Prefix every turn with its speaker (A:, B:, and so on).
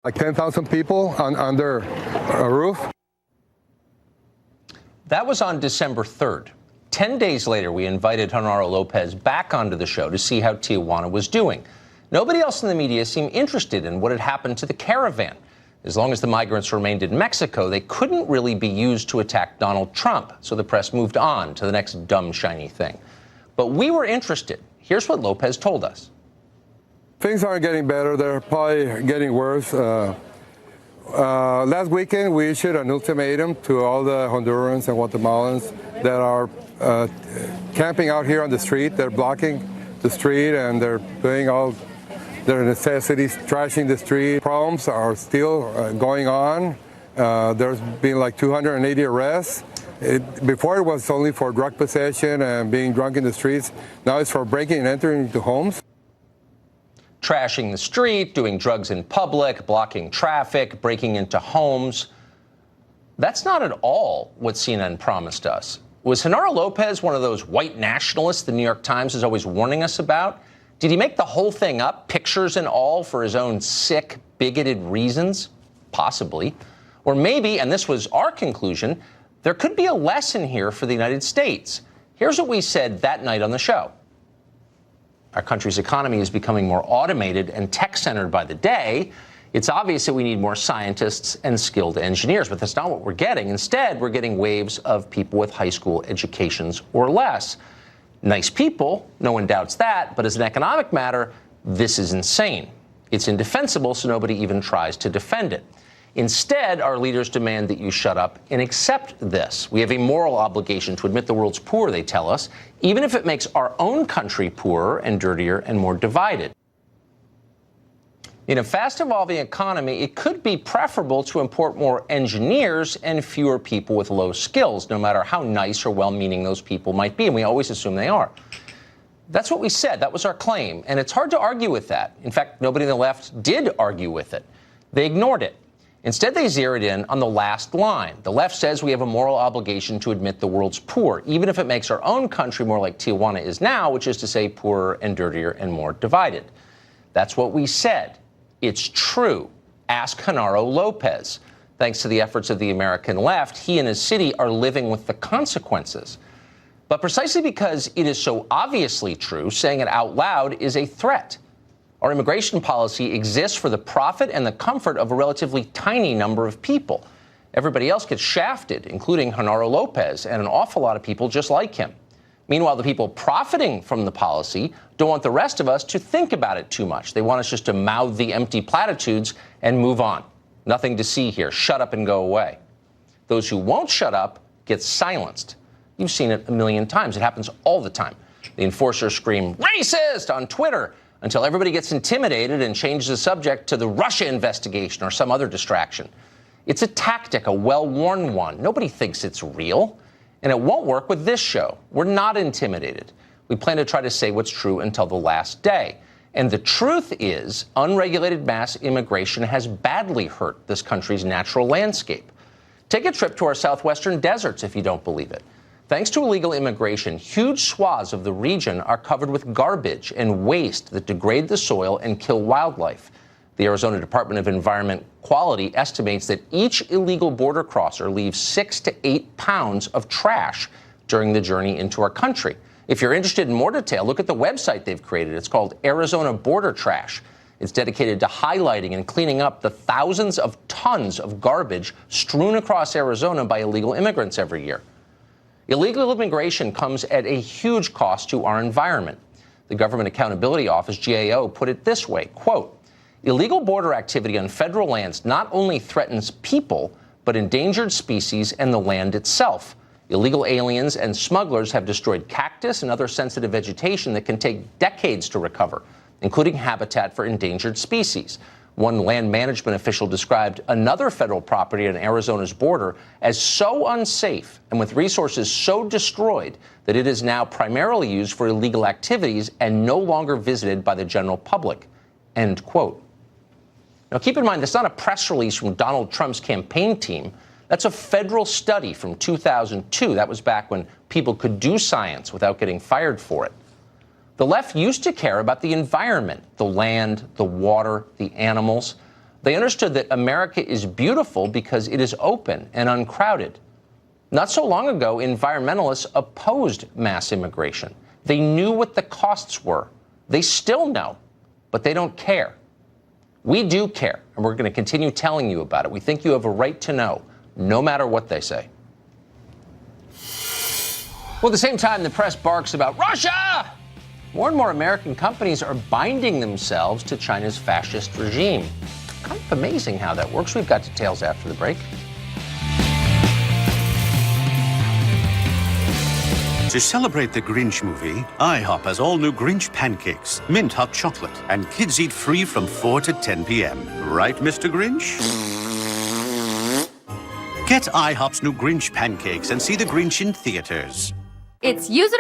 A: Like 10,000 people under a roof.
B: That was on December 3rd. 10 days later, we invited Genaro Lopez back onto the show to see how Tijuana was doing. Nobody else in the media seemed interested in what had happened to the caravan. As long as the migrants remained in Mexico, they couldn't really be used to attack Donald Trump, so the press moved on to the next dumb, shiny thing. But we were interested. Here's what Lopez told us.
A: Things aren't getting better. They're probably getting worse. Last weekend, we issued an ultimatum to all the Hondurans and Guatemalans that are camping out here on the street. They're blocking the street and they're doing all their necessities, trashing the street. Problems are still going on. There's been like 280 arrests. Before it was only for drug possession and being drunk in the streets. Now it's for breaking and entering into homes.
B: Trashing the street, doing drugs in public, blocking traffic, breaking into homes. That's not at all what CNN promised us. Was Genaro Lopez one of those white nationalists the New York Times is always warning us about? Did he make the whole thing up, pictures and all, for his own sick, bigoted reasons? Possibly. Or maybe, and this was our conclusion, there could be a lesson here for the United States. Here's what we said that night on the show. Our country's economy is becoming more automated and tech-centered by the day. It's obvious that we need more scientists and skilled engineers, but that's not what we're getting. Instead, we're getting waves of people with high school educations or less. Nice people, no one doubts that, but as an economic matter, this is insane. It's indefensible, so nobody even tries to defend it. Instead, our leaders demand that you shut up and accept this. We have a moral obligation to admit the world's poor, they tell us, even if it makes our own country poorer and dirtier and more divided. In a fast-evolving economy, it could be preferable to import more engineers and fewer people with low skills, no matter how nice or well-meaning those people might be, and we always assume they are. That's what we said. That was our claim, and it's hard to argue with that. In fact, nobody on the left did argue with it. They ignored it. Instead, they zeroed in on the last line. The left says we have a moral obligation to admit the world's poor, even if it makes our own country more like Tijuana is now, which is to say poorer and dirtier and more divided. That's what we said. It's true. Ask Genaro Lopez. Thanks to the efforts of the American left, he and his city are living with the consequences. But precisely because it is so obviously true, saying it out loud is a threat. Our immigration policy exists for the profit and the comfort of a relatively tiny number of people. Everybody else gets shafted, including Genaro Lopez and an awful lot of people just like him. Meanwhile, the people profiting from the policy don't want the rest of us to think about it too much. They want us just to mouth the empty platitudes and move on. Nothing to see here. Shut up and go away. Those who won't shut up get silenced. You've seen it a million times. It happens all the time. The enforcers scream, "Racist!" on Twitter until everybody gets intimidated and changes the subject to the Russia investigation or some other distraction. It's a tactic, a well-worn one. Nobody thinks it's real. And it won't work with this show. We're not intimidated. We plan to try to say what's true until the last day. And the truth is, unregulated mass immigration has badly hurt this country's natural landscape. Take a trip to our southwestern deserts if you don't believe it. Thanks to illegal immigration, huge swaths of the region are covered with garbage and waste that degrade the soil and kill wildlife. The Arizona Department of Environment Quality estimates that each illegal border crosser leaves 6 to 8 pounds of trash during the journey into our country. If you're interested in more detail, look at the website they've created. It's called Arizona Border Trash. It's dedicated to highlighting and cleaning up the thousands of tons of garbage strewn across Arizona by illegal immigrants every year. Illegal immigration comes at a huge cost to our environment. The Government Accountability Office, GAO, put it this way, quote, "Illegal border activity on federal lands not only threatens people, but endangered species and the land itself. Illegal aliens and smugglers have destroyed cactus and other sensitive vegetation that can take decades to recover, including habitat for endangered species." One land management official described another federal property on Arizona's border as so unsafe and with resources so destroyed that it is now primarily used for illegal activities and no longer visited by the general public, end quote. Now, keep in mind, that's not a press release from Donald Trump's campaign team. That's a federal study from 2002. That was back when people could do science without getting fired for it. The left used to care about the environment, the land, the water, the animals. They understood that America is beautiful because it is open and uncrowded. Not so long ago, environmentalists opposed mass immigration. They knew what the costs were. They still know, but they don't care. We do care, and we're going to continue telling you about it. We think you have a right to know, no matter what they say. Well, at the same time, the press barks about Russia. More and more American companies are binding themselves to China's fascist regime. Kind of amazing how that works. We've got details after the break.
C: To celebrate the Grinch movie, IHOP has all new Grinch pancakes, mint hot chocolate, and kids eat free from 4 to 10 p.m. Right, Mr. Grinch? Get IHOP's new Grinch pancakes and see the Grinch in theaters.
D: It's user